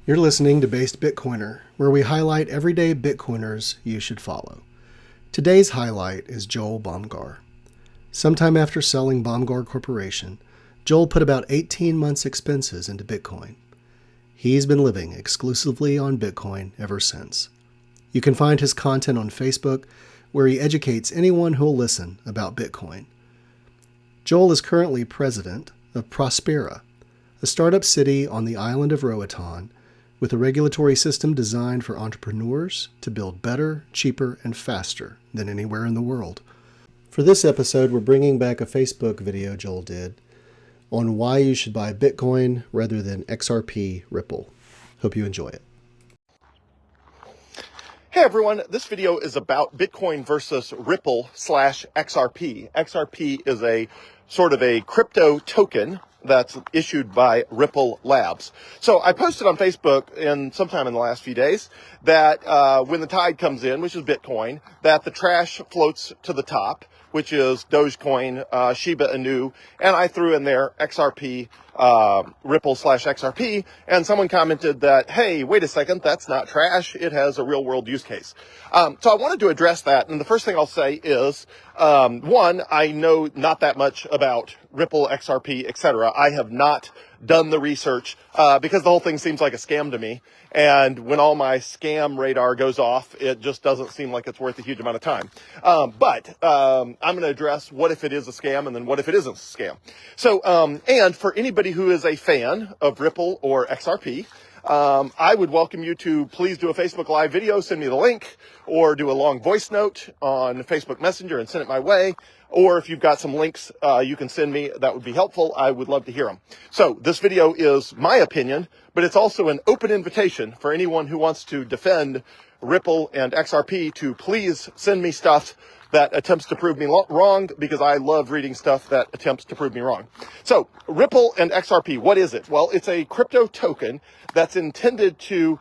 You're listening to Based Bitcoiner, where we highlight everyday Bitcoiners you should follow. Today's highlight is Joel Baumgar. Sometime after selling Baumgar Corporation, Joel put about 18 months' expenses into Bitcoin. He's been living exclusively on Bitcoin ever since. You can find his content on Facebook, where he educates anyone who'll listen about Bitcoin. Joel is currently president of Prospera, a startup city on the island of Roatan, with a regulatory system designed for entrepreneurs to build better, cheaper, and faster than anywhere in the world. For this episode, we're bringing back a Facebook video Joel did on why you should buy Bitcoin rather than XRP Ripple. Hope you enjoy it. Hey everyone, this video is about Bitcoin versus Ripple / XRP. XRP is a sort of a crypto token that's issued by Ripple Labs. So I posted on Facebook sometime in the last few days that when the tide comes in, which is Bitcoin, that the trash floats to the top, which is Dogecoin, Shiba Inu, and I threw in there XRP, Ripple / XRP, and someone commented that, hey, wait a second, that's not trash, it has a real world use case. So I wanted to address that, and the first thing I'll say is, one, I know not that much about Ripple, XRP, etc. I have not done the research because the whole thing seems like a scam to me. And when all my scam radar goes off, it just doesn't seem like it's worth a huge amount of time. But I'm going to address what if it is a scam and then what if it isn't a scam. So, and for anybody who is a fan of Ripple or XRP, I would welcome you to please do a Facebook Live video, send me the link, or do a long voice note on Facebook Messenger and send it my way. Or if you've got some links you can send me, that would be helpful. I would love to hear them. So this video is my opinion, but it's also an open invitation for anyone who wants to defend Ripple and XRP to please send me stuff that attempts to prove me wrong, because I love reading stuff that attempts to prove me wrong. So Ripple and XRP, what is it? Well, it's a crypto token that's intended to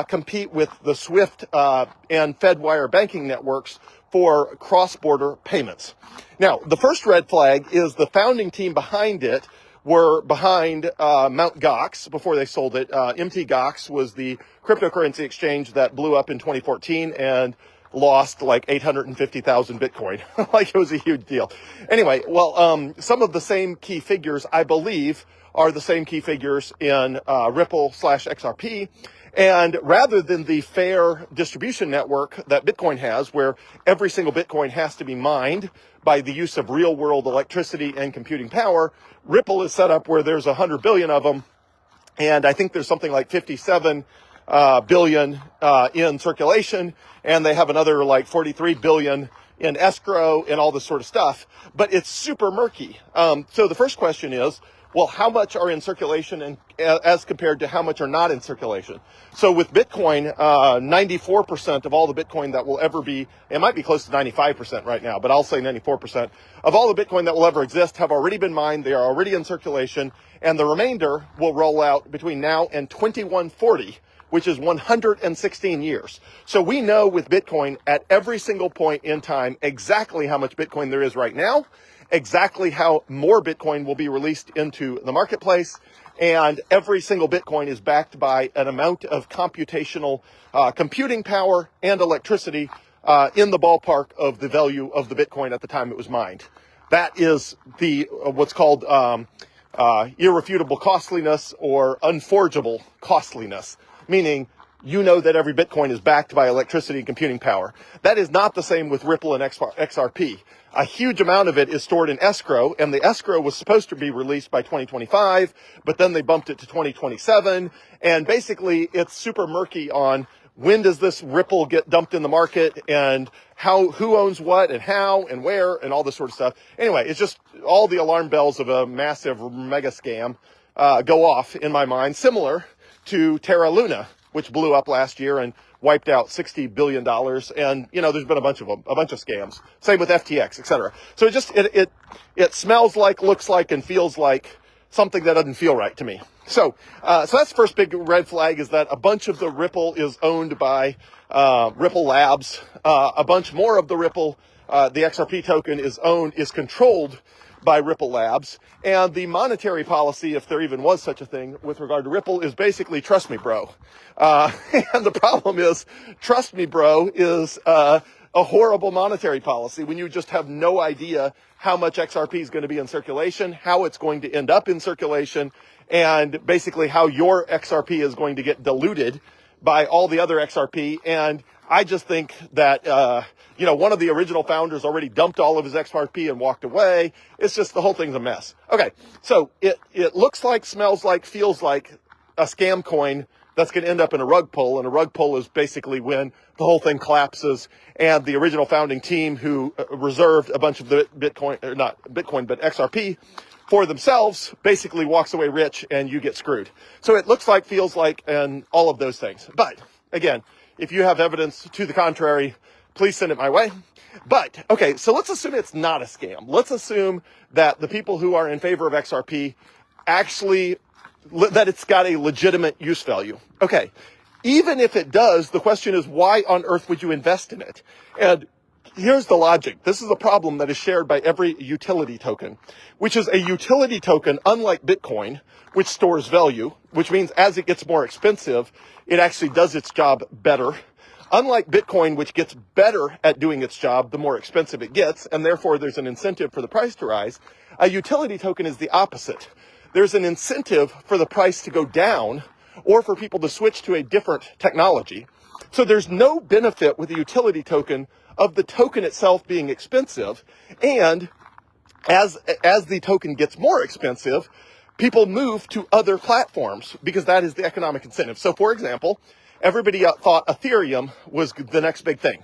compete with the SWIFT and Fedwire banking networks for cross-border payments. Now, the first red flag is the founding team behind it were behind Mt. Gox before they sold it. Mt. Gox was the cryptocurrency exchange that blew up in 2014 and lost like 850,000 Bitcoin. Like it was a huge deal. Anyway, well, some of the same key figures, I believe, are the same key figures in Ripple / XRP. And rather than the fair distribution network that Bitcoin has, where every single Bitcoin has to be mined by the use of real world electricity and computing power, Ripple is set up where there's 100 billion of them. And I think there's something like 57 billion in circulation, and they have another like 43 billion in escrow and all this sort of stuff. But it's super murky. So the first question is, well, how much are in circulation and as compared to how much are not in circulation? So with Bitcoin, 94% of all the Bitcoin that will ever be, it might be close to 95% right now, but I'll say 94% of all the Bitcoin that will ever exist have already been mined. They are already in circulation, and the remainder will roll out between now and 2140, which is 116 years. So we know with Bitcoin at every single point in time exactly how much Bitcoin there is right now, exactly how more Bitcoin will be released into the marketplace, and every single Bitcoin is backed by an amount of computational computing power and electricity in the ballpark of the value of the Bitcoin at the time it was mined. That is the what's called irrefutable costliness or unforgeable costliness, meaning you know that every Bitcoin is backed by electricity and computing power. That is not the same with Ripple and XRP. A huge amount of it is stored in escrow, and the escrow was supposed to be released by 2025, but then they bumped it to 2027, and basically it's super murky on when does this Ripple get dumped in the market, and who owns what, and how, and where, and all this sort of stuff. Anyway, it's just all the alarm bells of a massive mega scam go off in my mind, similar to Terra Luna, which blew up last year and wiped out $60 billion. And, you know, there's been a bunch of them, a bunch of scams. Same with FTX, etc. So it smells like, looks like, and feels like something that doesn't feel right to me. So that's the first big red flag, is that a bunch of the Ripple is owned by Ripple Labs. A bunch more of the Ripple, the XRP token is controlled by Ripple Labs. And the monetary policy, if there even was such a thing with regard to Ripple, is basically trust me, bro. And the problem is, trust me, bro, is a horrible monetary policy when you just have no idea how much XRP is going to be in circulation, how it's going to end up in circulation, and basically how your XRP is going to get diluted by all the other XRP. And I just think that, one of the original founders already dumped all of his XRP and walked away. It's just, the whole thing's a mess. Okay, so it looks like, smells like, feels like a scam coin that's going to end up in a rug pull. And a rug pull is basically when the whole thing collapses and the original founding team who reserved a bunch of the Bitcoin, or not Bitcoin, but XRP for themselves, basically walks away rich and you get screwed. So it looks like, feels like, and all of those things. But again, if you have evidence to the contrary, please send it my way. But, okay, so let's assume it's not a scam. Let's assume that the people who are in favor of XRP actually, that it's got a legitimate use value. Okay, even if it does, the question is, why on earth would you invest in it? And here's the logic. This is a problem that is shared by every utility token, which is a utility token, unlike Bitcoin, which stores value, which means as it gets more expensive, it actually does its job better. Unlike Bitcoin, which gets better at doing its job the more expensive it gets, and therefore there's an incentive for the price to rise, a utility token is the opposite. There's an incentive for the price to go down or for people to switch to a different technology. So there's no benefit with a utility token of the token itself being expensive. And as the token gets more expensive, people move to other platforms because that is the economic incentive. So for example, everybody thought Ethereum was the next big thing.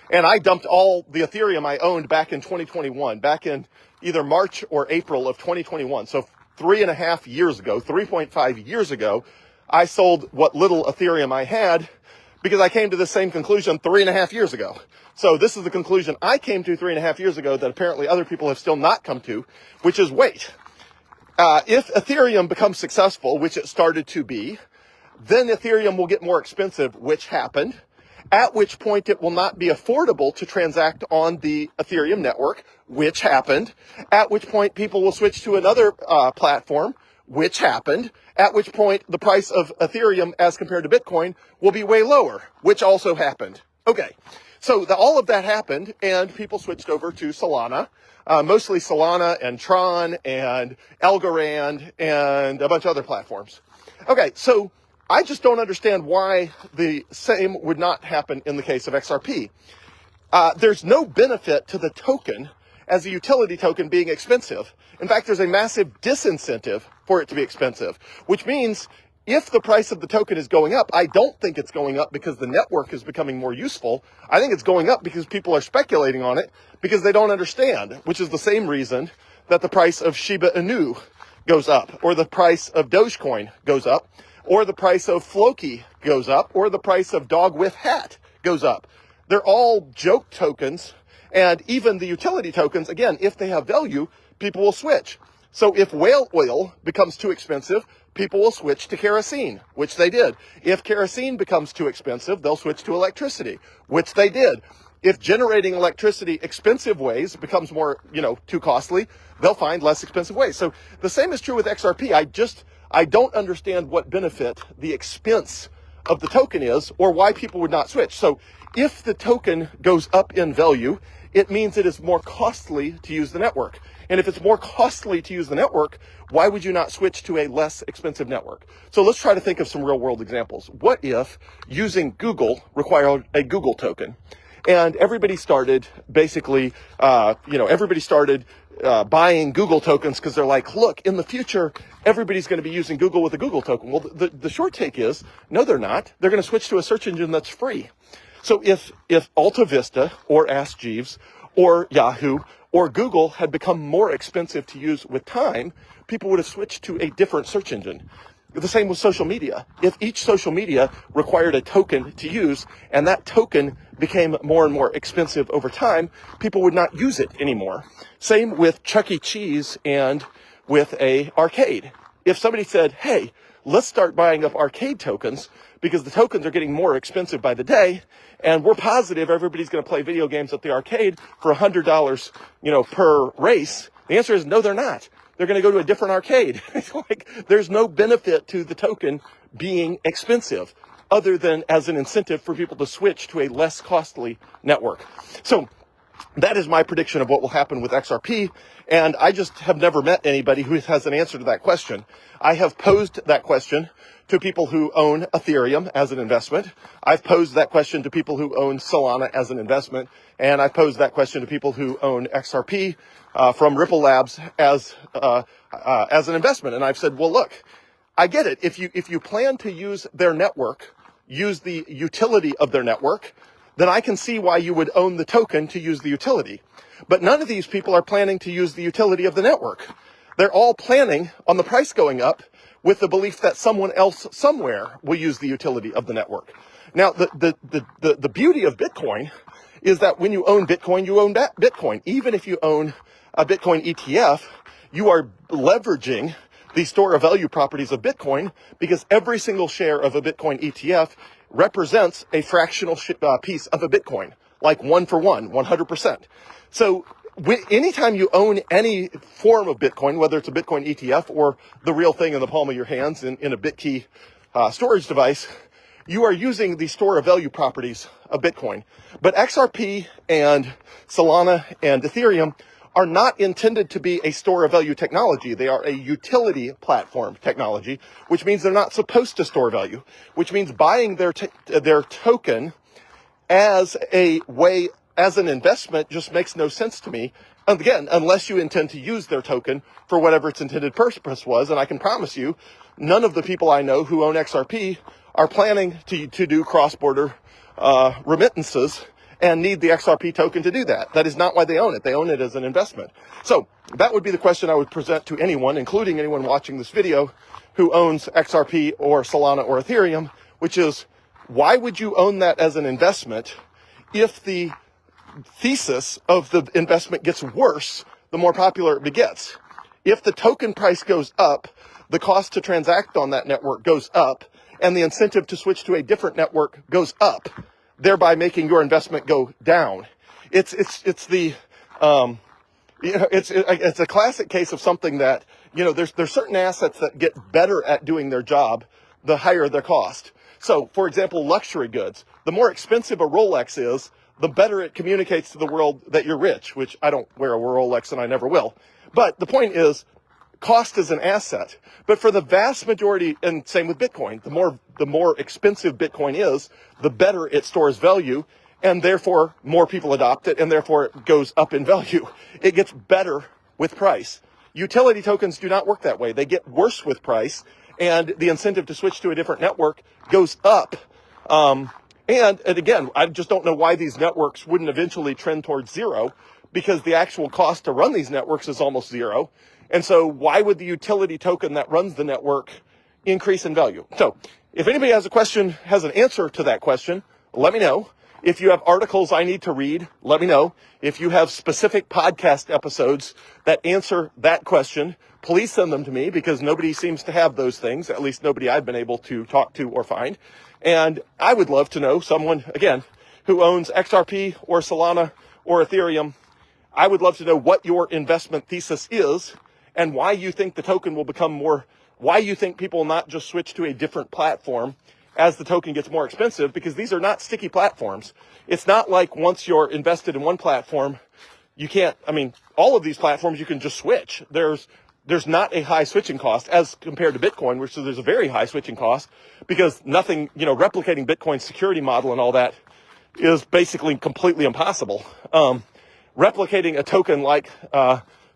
And I dumped all the Ethereum I owned back in 2021, back in either March or April of 2021. So 3.5 years ago, 3.5 years ago, I sold what little Ethereum I had because I came to the same conclusion 3.5 years ago. So this is the conclusion I came to 3.5 years ago that apparently other people have still not come to, which is wait. If Ethereum becomes successful, which it started to be, then Ethereum will get more expensive, which happened, at which point it will not be affordable to transact on the Ethereum network, which happened, at which point people will switch to another platform, which happened, at which point the price of Ethereum as compared to Bitcoin will be way lower, which also happened. Okay, so all of that happened, and people switched over to Solana, mostly Solana and Tron and Algorand and a bunch of other platforms. Okay, so I just don't understand why the same would not happen in the case of XRP. There's no benefit to the token as a utility token being expensive. In fact, there's a massive disincentive for it to be expensive, which means if the price of the token is going up, I don't think it's going up because the network is becoming more useful. I think it's going up because people are speculating on it because they don't understand, which is the same reason that the price of Shiba Inu goes up, or the price of Dogecoin goes up, or the price of Floki goes up, or the price of Dog with Hat goes up. They're all joke tokens, and even the utility tokens, again, if they have value, people will switch. So if whale oil becomes too expensive, people will switch to kerosene, which they did. If kerosene becomes too expensive, they'll switch to electricity, which they did. If generating electricity expensive ways becomes more, too costly, they'll find less expensive ways. So the same is true with XRP. I don't understand what benefit the expense of the token is or why people would not switch. So if the token goes up in value, it means it is more costly to use the network. And if it's more costly to use the network, why would you not switch to a less expensive network? So let's try to think of some real world examples. What if using Google required a Google token? And everybody started basically, buying Google tokens because they're like, look, in the future, everybody's going to be using Google with a Google token. Well, the short take is, no, they're not. They're going to switch to a search engine that's free. So if Alta Vista or Ask Jeeves or Yahoo or Google had become more expensive to use with time, people would have switched to a different search engine. The same with social media. If each social media required a token to use and that token became more and more expensive over time, people would not use it anymore. Same with Chuck E. Cheese and with a arcade. If somebody said, hey, let's start buying up arcade tokens because the tokens are getting more expensive by the day, and we're positive everybody's going to play video games at the arcade for $100, per race, The answer is no, they're not. They're going to go to a different arcade. Like, there's no benefit to the token being expensive other than as an incentive for people to switch to a less costly network. So that is my prediction of what will happen with XRP. And I just have never met anybody who has an answer to that question. I have posed that question to people who own Ethereum as an investment. I've posed that question to people who own Solana as an investment. And I've posed that question to people who own XRP from Ripple Labs as an investment. And I've said, well, look, I get it. If you plan to use their network, use the utility of their network, then I can see why you would own the token to use the utility. But none of these people are planning to use the utility of the network. They're all planning on the price going up with the belief that someone else somewhere will use the utility of the network. Now, the beauty of Bitcoin is that when you own Bitcoin, you own that Bitcoin. Even if you own a Bitcoin ETF, you are leveraging the store of value properties of Bitcoin, because every single share of a Bitcoin ETF represents a fractional piece of a Bitcoin, like 1-for-1, 100%. So anytime you own any form of Bitcoin, whether it's a Bitcoin ETF or the real thing in the palm of your hands in a BitKey storage device, you are using the store of value properties of Bitcoin. But XRP and Solana and Ethereum are not intended to be a store of value technology. They are a utility platform technology, which means they're not supposed to store value, which means buying their token as a way, as an investment, just makes no sense to me. And again, unless you intend to use their token for whatever its intended purpose was. And I can promise you, none of the people I know who own XRP are planning to do cross-border remittances and need the XRP token to do that. That is not why they own it. They own it as an investment. So that would be the question I would present to anyone, including anyone watching this video, who owns XRP or Solana or Ethereum, which is, why would you own that as an investment if the thesis of the investment gets worse the more popular it gets? If the token price goes up, the cost to transact on that network goes up, and the incentive to switch to a different network goes up, thereby making your investment go down. It's a classic case of something that, there's certain assets that get better at doing their job the higher their cost. So, for example, luxury goods. The more expensive a Rolex is, the better it communicates to the world that you're rich, which I don't wear a Rolex and I never will. But the point is, cost is an asset. But for the vast majority, and same with Bitcoin, the more expensive Bitcoin is, the better it stores value, and therefore more people adopt it, and therefore it goes up in value. It gets better with price. Utility tokens do not work that way. They get worse with price, and the incentive to switch to a different network goes up. And again, I just don't know why these networks wouldn't eventually trend towards zero, because the actual cost to run these networks is almost zero. And so why would the utility token that runs the network increase in value? So if anybody has a question, has an answer to that question, let me know. If you have articles I need to read, let me know. If you have specific podcast episodes that answer that question, please send them to me, because nobody seems to have those things, at least nobody I've been able to talk to or find. And I would love to know someone, again, who owns XRP or Solana or Ethereum. I would love to know what your investment thesis is and why you think the token will become more, why you think people will not just switch to a different platform as the token gets more expensive, because these are not sticky platforms. It's not like once you're invested in one platform, you can't, all of these platforms you can just switch. There's not a high switching cost as compared to Bitcoin, which there's a very high switching cost, because nothing, replicating Bitcoin's security model and all that is basically completely impossible. Replicating a token like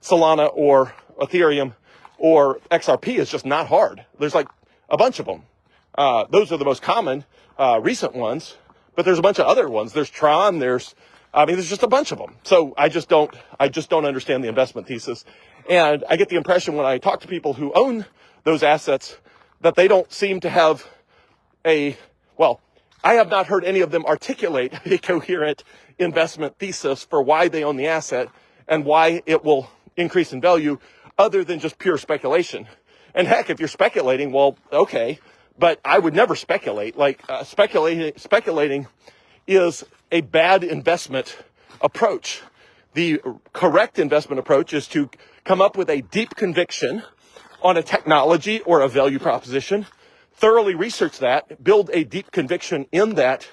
Solana or Ethereum or XRP is just not hard. There's like a bunch of them. Those are the most common recent ones, but there's a bunch of other ones. There's Tron. There's just a bunch of them. So I just don't understand the investment thesis. And I get the impression when I talk to people who own those assets that they don't seem to have I have not heard any of them articulate a coherent investment thesis for why they own the asset and why it will increase in value, other than just pure speculation. And heck, if you're speculating, well, okay, but I would never speculate. Speculating is a bad investment approach. The correct investment approach is to come up with a deep conviction on a technology or a value proposition, thoroughly research that, build a deep conviction in that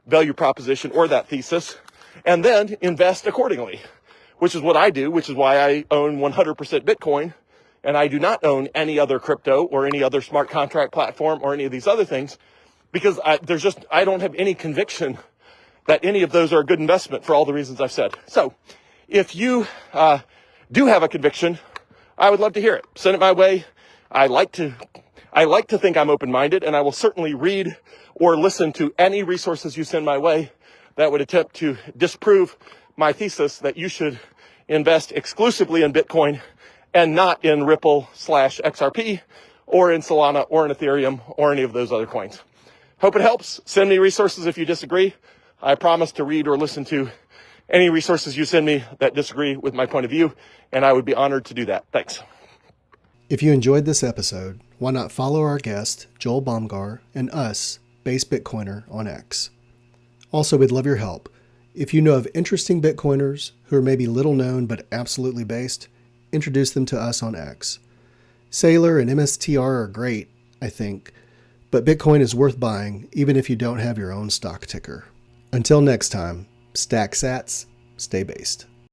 value proposition or that thesis, and then invest accordingly, which is what I do, which is why I own 100% Bitcoin, and I do not own any other crypto or any other smart contract platform or any of these other things, because I don't have any conviction that any of those are a good investment for all the reasons I've said. So if you do have a conviction, I would love to hear it. Send it my way. I like to think I'm open-minded, and I will certainly read or listen to any resources you send my way that would attempt to disprove my thesis that you should invest exclusively in Bitcoin and not in Ripple/XRP or in Solana or in Ethereum or any of those other coins. Hope it helps. Send me resources if you disagree. I promise to read or listen to any resources you send me that disagree with my point of view, and I would be honored to do that. Thanks. If you enjoyed this episode, why not follow our guest, Joel Baumgar, and us, Base Bitcoiner, on X. Also, we'd love your help. If you know of interesting Bitcoiners who are maybe little known but absolutely based, introduce them to us on X. Sailor and MSTR are great, I think, but Bitcoin is worth buying even if you don't have your own stock ticker. Until next time, stack sats, stay based.